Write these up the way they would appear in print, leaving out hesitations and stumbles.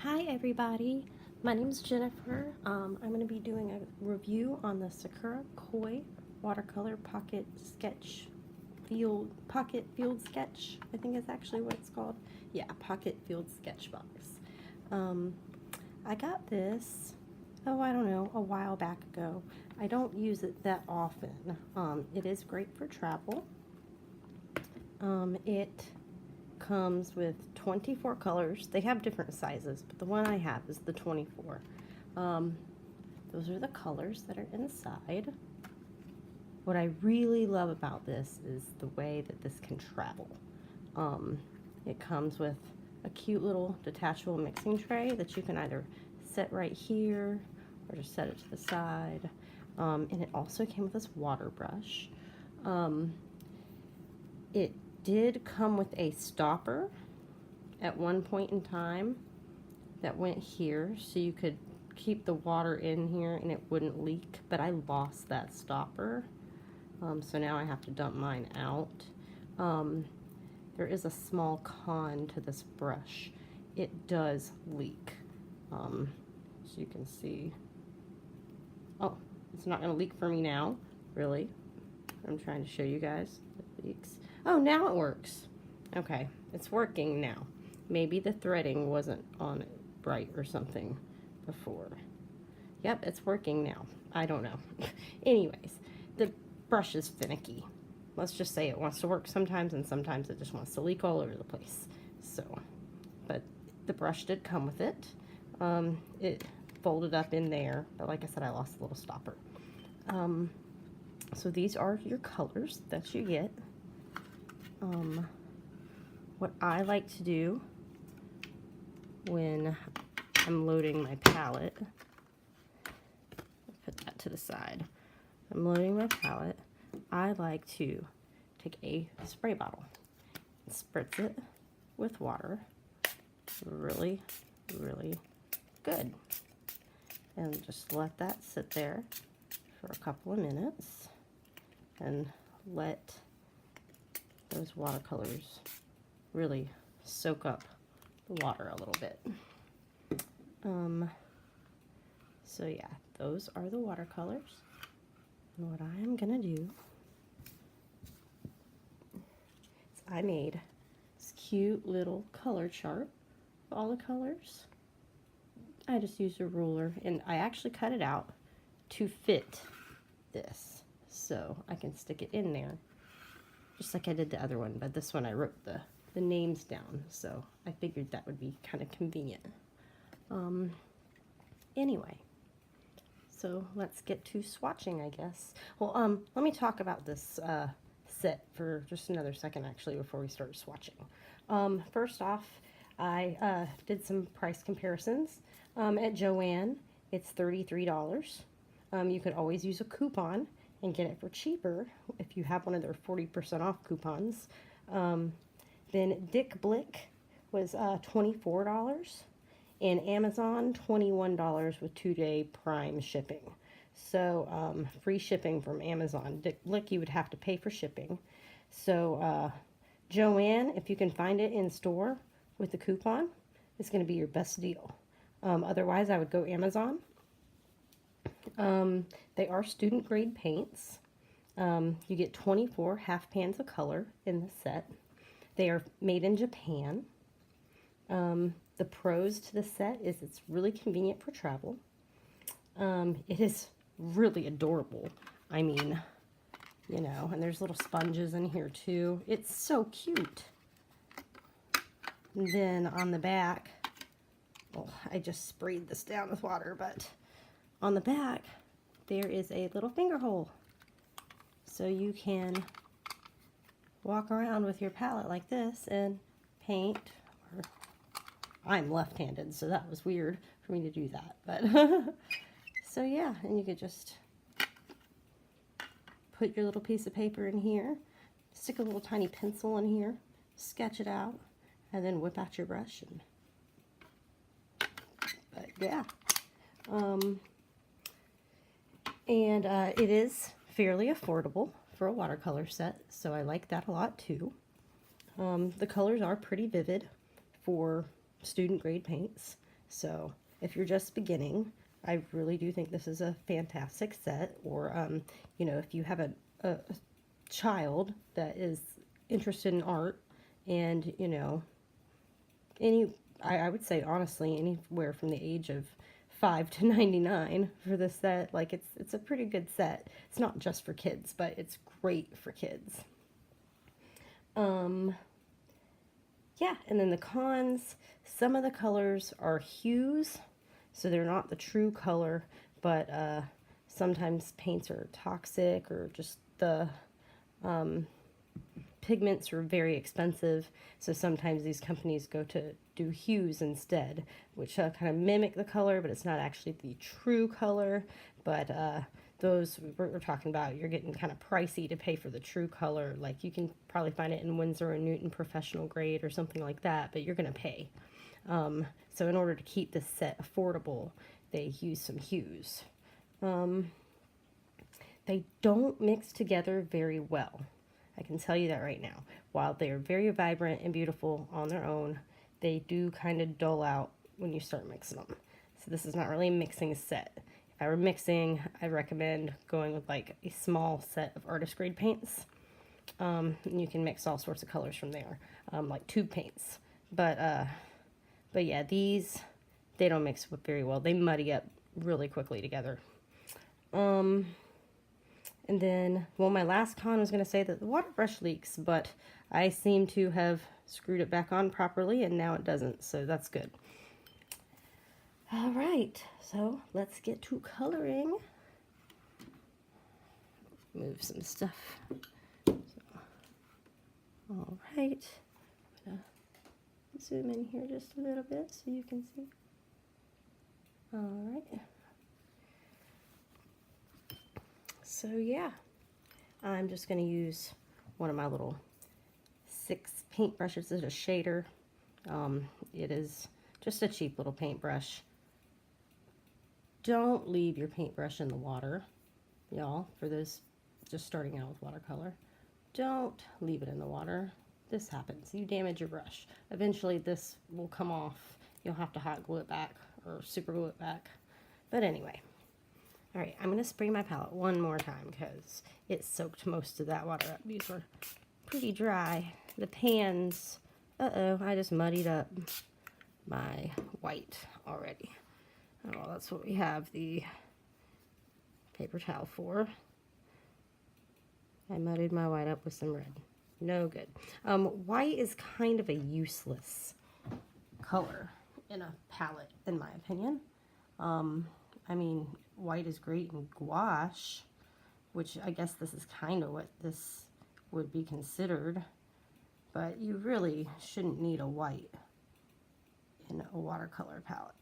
Hi everybody, my name is Jennifer. I'm going to be doing a review on the Sakura Koi watercolor pocket field sketch. I think is actually what it's called. Yeah, pocket field sketch box. I got this, oh I don't know, a while back ago. I don't use it that often. It is great for travel. It comes with 24 colors. They have different sizes, but the one I have is the 24. Those are the colors that are inside. What I really love about this is the way that this can travel. It comes with a cute little detachable mixing tray that you can either set right here or just set it to the side. And it also came with this water brush. It did come with a stopper at one point in time that went here, so you could keep the water in here and it wouldn't leak, but I lost that stopper, so now I have to dump mine out. There is a small con to this brush. It does leak, so you can see. Oh, it's not going to leak for me now, really. I'm trying to show you guys. It leaks. Oh, now it works. Okay, it's working now. Maybe the threading wasn't on it right or something before. Yep, it's working now. I don't know. Anyways, the brush is finicky. Let's just say it wants to work sometimes, and sometimes it just wants to leak all over the place. So, but the brush did come with it. It folded up in there, but like I said, I lost the little stopper. So these are your colors that you get. What I like to do when I'm loading my palette, put that to the side. I'm loading my palette. I like to take a spray bottle and spritz it with water really, really good. And just let that sit there for a couple of minutes and let those watercolors really soak up the water a little bit. So yeah, those are the watercolors. And what I am gonna do is I made this cute little color chart of all the colors. I just used a ruler and I actually cut it out to fit this, so I can stick it in there just like I did the other one, but this one I wrote the names down, so I figured that would be kind of convenient. Anyway, so let's get to swatching, I guess. Well, let me talk about this set for just another second, actually, before we start swatching. First off, I did some price comparisons. At Joann, it's $33. You could always use a coupon and get it for cheaper if you have one of their 40% off coupons. Then Dick Blick was $24, and Amazon $21 with 2-day Prime shipping. So free shipping from Amazon. Dick Blick, you would have to pay for shipping. So Joann, if you can find it in store with the coupon, it's going to be your best deal. Otherwise, I would go Amazon. They are student grade paints. You get 24 half pans of color in the set. They are made in Japan. The pros to the set is it's really convenient for travel. It is really adorable. I mean, you know, and there's little sponges in here too. It's so cute. And then on the back, well, I just sprayed this down with water, but on the back, there is a little finger hole. So you can walk around with your palette like this and paint. Or I'm left-handed, so that was weird for me to do that. But so yeah, and you could just put your little piece of paper in here, stick a little tiny pencil in here, sketch it out, and then whip out your brush. But yeah. It is fairly affordable for a watercolor set, so I like that a lot too. The colors are pretty vivid for student grade paints, So if you're just beginning, I really do think this is a fantastic set. Or, you know, if you have a child that is interested in art and, you know, I would say honestly, anywhere from the age of 5 to 99 for this set. Like it's a pretty good set. It's not just for kids, but it's great for kids. Yeah, and then the cons, some of the colors are hues, so they're not the true color, but sometimes paints are toxic or just the pigments are very expensive, so sometimes these companies go to do hues instead, which kind of mimic the color, but it's not actually the true color. But those we're talking about, you're getting kind of pricey to pay for the true color. Like you can probably find it in Winsor & Newton professional grade or something like that, but you're going to pay. So in order to keep this set affordable, they use some hues. They don't mix together very well. I can tell you that right now. While they are very vibrant and beautiful on their own, they do kind of dull out when you start mixing them. So this is not really a mixing set. If I were mixing, I recommend going with like a small set of artist grade paints. And you can mix all sorts of colors from there, like tube paints. But yeah, these, they don't mix very well. They muddy up really quickly together. And then, well, my last con was going to say that the water brush leaks, but I seem to have screwed it back on properly, and now it doesn't, so that's good. All right, so let's get to coloring. Move some stuff. All right, I'm going to zoom in here just a little bit so you can see. All right. So yeah, I'm just going to use one of my little 6 paintbrushes as a shader. It is just a cheap little paintbrush. Don't leave your paintbrush in the water, y'all, for those just starting out with watercolor. Don't leave it in the water. This happens. You damage your brush. Eventually this will come off. You'll have to hot glue it back or super glue it back. But anyway. All right, I'm going to spray my palette one more time because it soaked most of that water up. These were pretty dry. The pans, uh-oh, I just muddied up my white already. Oh, well, that's what we have the paper towel for. I muddied my white up with some red. No good. White is kind of a useless color in a palette, in my opinion. I mean, white is great in gouache, which I guess this is kind of what this would be considered, but you really shouldn't need a white in a watercolor palette.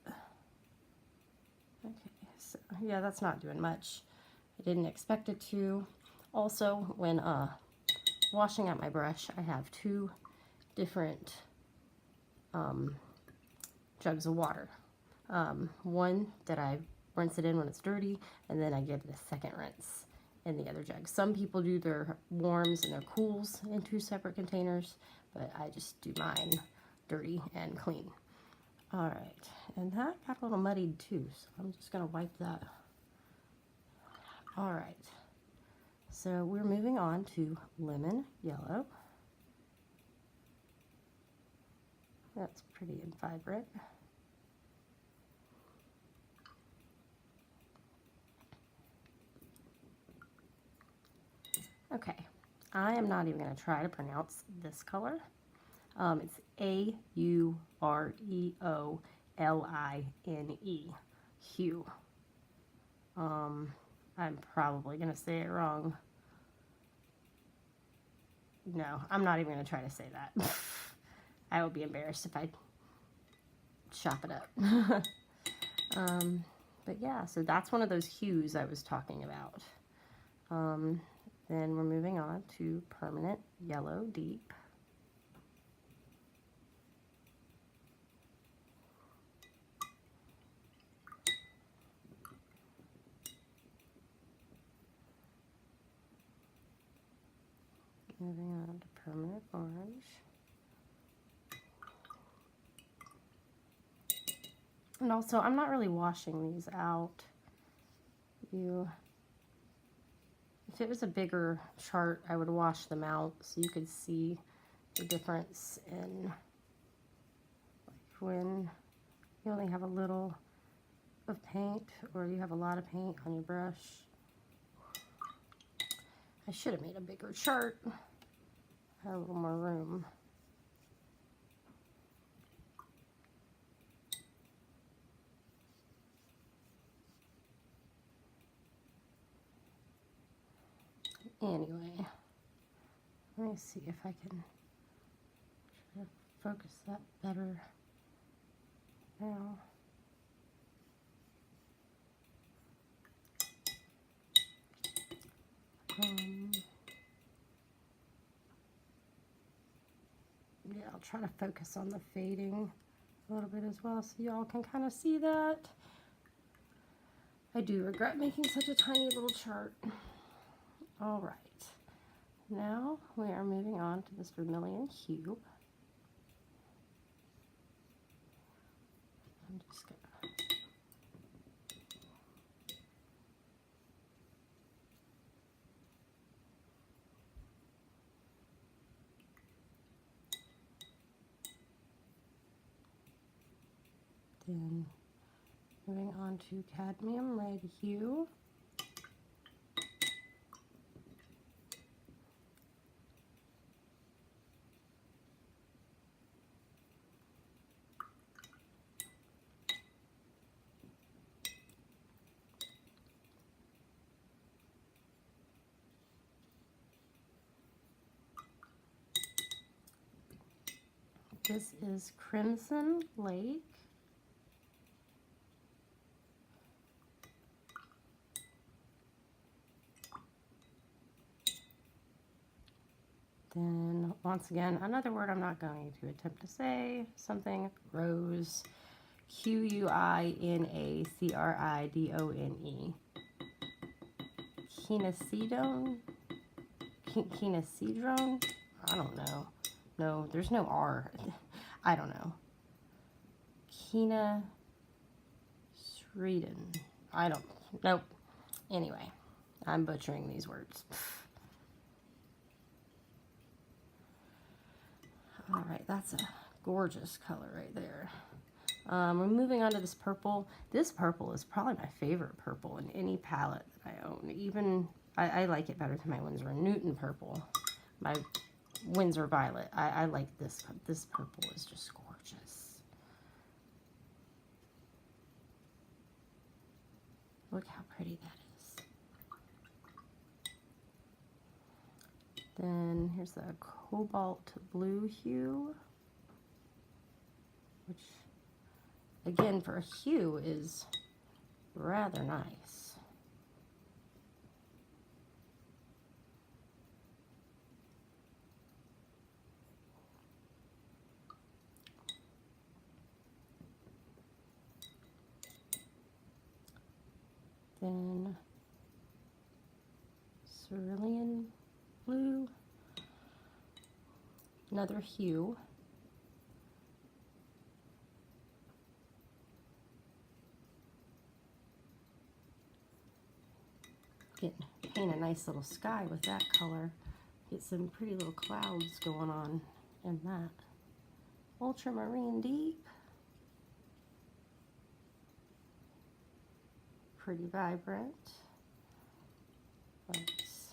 Okay, so yeah, that's not doing much. I didn't expect it to. Also, when washing out my brush, I have 2 different jugs of water. One that I rinse it in when it's dirty, and then I give it a second rinse in the other jug. Some people do their warms and their cools in 2 separate containers, but I just do mine dirty and clean. All right, and that got a little muddied too, so I'm just gonna wipe that. All right, so we're moving on to lemon yellow. That's pretty and vibrant. Okay, I am not even going to try to pronounce this color. It's A-U-R-E-O-L-I-N-E, hue. I'm probably going to say it wrong. No, I'm not even going to try to say that. I would be embarrassed if I chop it up. But yeah, so that's one of those hues I was talking about. Then we're moving on to permanent yellow deep. Moving on to permanent orange. And also, I'm not really washing these out. If it was a bigger chart, I would wash them out so you could see the difference in like when you only have a little of paint or you have a lot of paint on your brush. I should have made a bigger chart. I had a little more room. Anyway, let me see if I can try to focus that better now. Yeah, I'll try to focus on the fading a little bit as well so y'all can kind of see that. I do regret making such a tiny little chart. All right, now we are moving on to this vermilion hue. I'm just gonna then moving on to cadmium red hue. This is Crimson Lake. Then, once again, another word I'm not going to attempt to say, something rose, Quinacridone. Quinacidone? Quinacidrone? I don't know. No, there's no R. I don't know. Quinacridone. I don't, nope. Anyway, I'm butchering these words. All right, that's a gorgeous color right there. We're moving on to this purple. This purple is probably my favorite purple in any palette that I own. Even, I like it better than my Winsor & Newton purple. My Winsor Violet. I like this. This purple is just gorgeous. Look how pretty that is. Then here's the cobalt blue hue, which again for a hue is rather nice. Then cerulean blue, another hue. Paint a nice little sky with that color. Get some pretty little clouds going on in that. Ultramarine deep. Pretty vibrant. Let's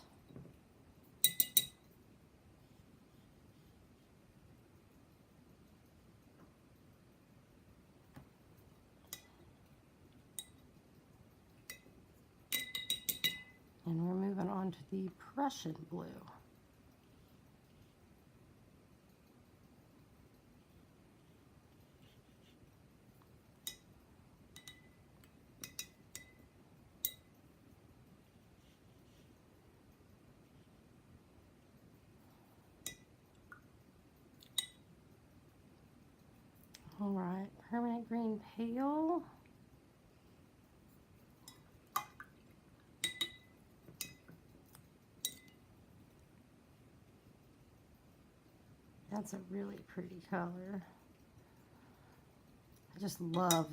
and we're moving on to the Prussian blue. All right, permanent green pale. That's a really pretty color. I just love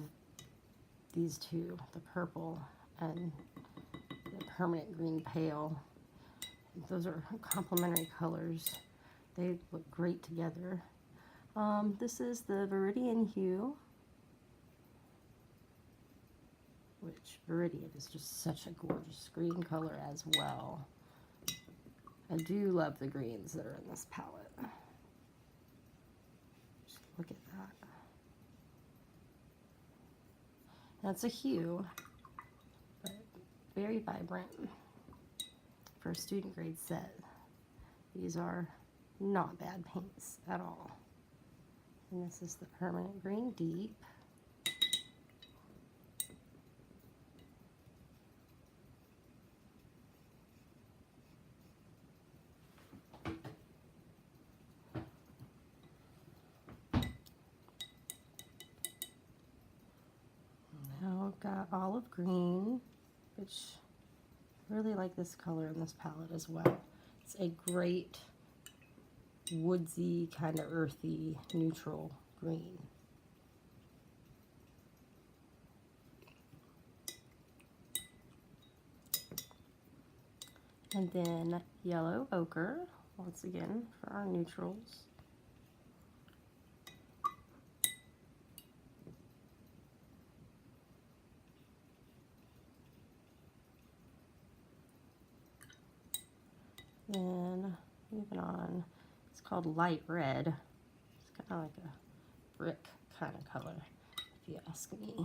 these two, the purple and the permanent green pale. Those are complementary colors. They look great together. This is the Viridian Hue, which Viridian is just such a gorgeous green color as well. I do love the greens that are in this palette. Just look at that. That's a hue, but very vibrant for a student grade set. These are not bad paints at all. And this is the Permanent Green Deep. Now I've got Olive Green, which I really like this color in this palette as well. It's a great woodsy, kind of earthy, neutral green. And then Yellow Ochre, once again, for our neutrals. Then moving on, it's called Light Red. It's kind of like a brick kind of color, if you ask me.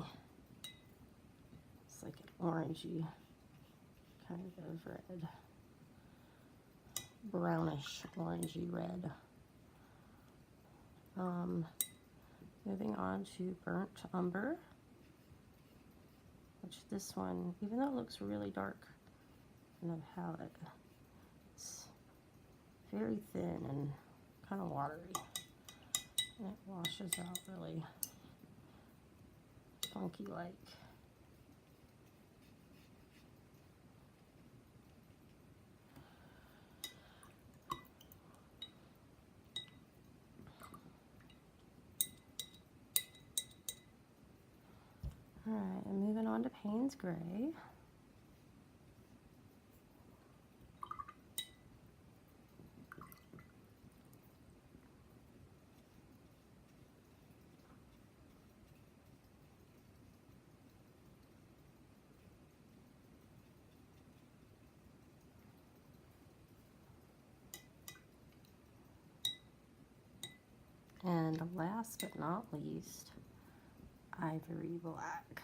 It's like an orangey kind of red, brownish orangey red. Moving on to Burnt Umber, which this one, even though it looks really dark in the palette, it's very thin and kind of watery, and it washes out really funky like. Alright, and moving on to Payne's Gray. And last but not least, Ivory Black.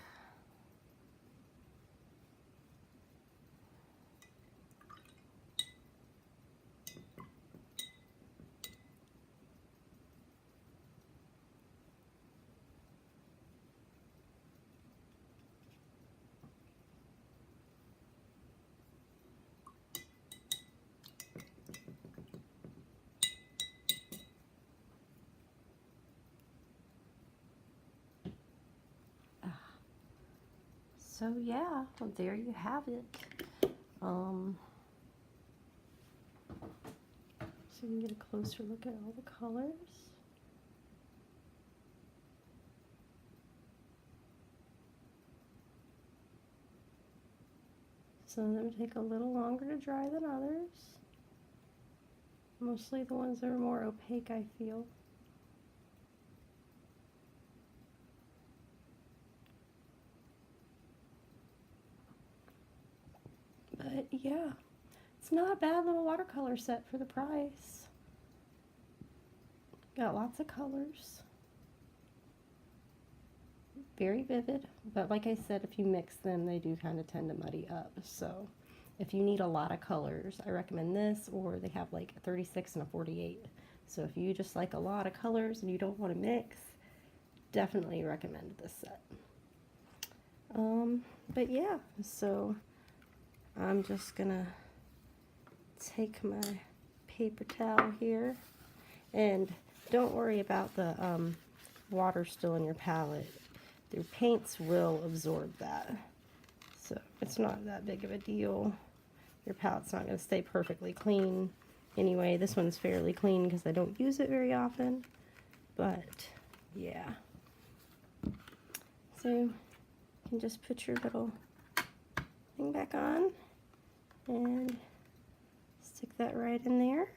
So yeah, well, there you have it. So you can get a closer look at all the colors. Some of them take a little longer to dry than others. Mostly the ones that are more opaque, I feel. But yeah, it's not a bad little watercolor set for the price. Got lots of colors. Very vivid, but like I said, if you mix them, they do kind of tend to muddy up. So if you need a lot of colors, I recommend this, or they have like a 36 and a 48. So if you just like a lot of colors and you don't want to mix, definitely recommend this set. But yeah, so I'm just gonna take my paper towel here, and don't worry about the water still in your palette. Your paints will absorb that, so it's not that big of a deal. Your palette's not going to stay perfectly clean anyway. This one's fairly clean because I don't use it very often, but yeah. So can just put your little thing back on and stick that right in there.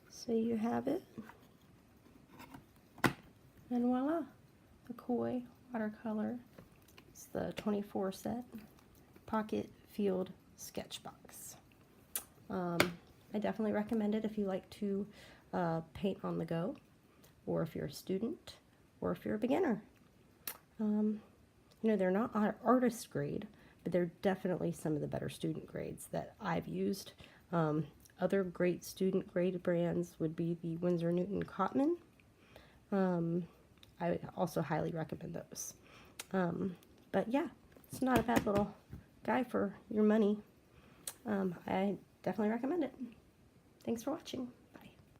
So you have it. And voila, the Koi watercolor. It's the 24 set pocket field sketch box. I definitely recommend it if you like to paint on the go, or if you're a student, or if you're a beginner. You know, they're not artist grade, but they're definitely some of the better student grades that I've used. Other great student grade brands would be the Winsor Newton Cotman. I would also highly recommend those. But yeah, it's not a bad little guy for your money. I definitely recommend it. Thanks for watching.